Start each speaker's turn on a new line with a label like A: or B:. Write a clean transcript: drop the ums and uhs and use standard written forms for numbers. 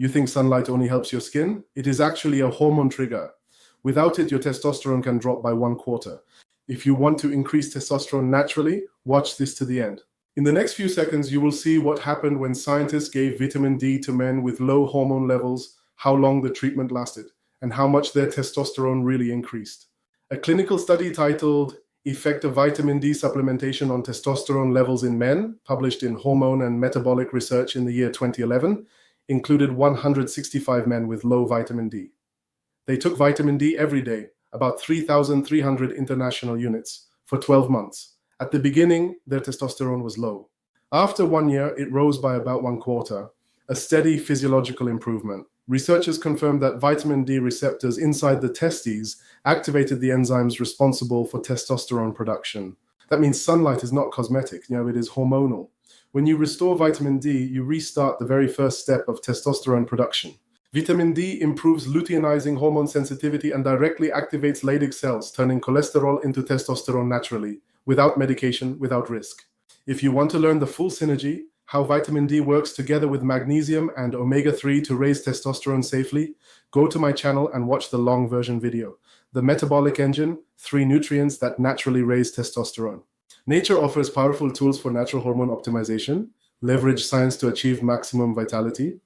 A: You think sunlight only helps your skin? It is actually a hormone trigger. Without it, your testosterone can drop by 1/4. If you want to increase testosterone naturally, watch this to the end. In the next few seconds, you will see what happened when scientists gave vitamin D to men with low hormone levels, how long the treatment lasted, and how much their testosterone really increased. A clinical study titled Effect of Vitamin D Supplementation on Testosterone Levels in Men, published in Hormone and Metabolic Research in the year 2011, included 165 men with low vitamin D. They took vitamin D every day, about 3,300 international units, for 12 months. At the beginning, their testosterone was low. After 1 year, it rose by about 1/4, a steady physiological improvement. Researchers confirmed that vitamin D receptors inside the testes activated the enzymes responsible for testosterone production. That means sunlight is not cosmetic, it is hormonal. When you restore vitamin D, you restart the very first step of testosterone production. Vitamin D improves luteinizing hormone sensitivity and directly activates Leydig cells, turning cholesterol into testosterone naturally, without medication, without risk. If you want to learn the full synergy, how vitamin D works together with magnesium and omega-3 to raise testosterone safely, go to my channel and watch the long version video. The Metabolic Engine, 3 nutrients that naturally raise testosterone. Nature offers powerful tools for natural hormone optimization, leverage science to achieve maximum vitality,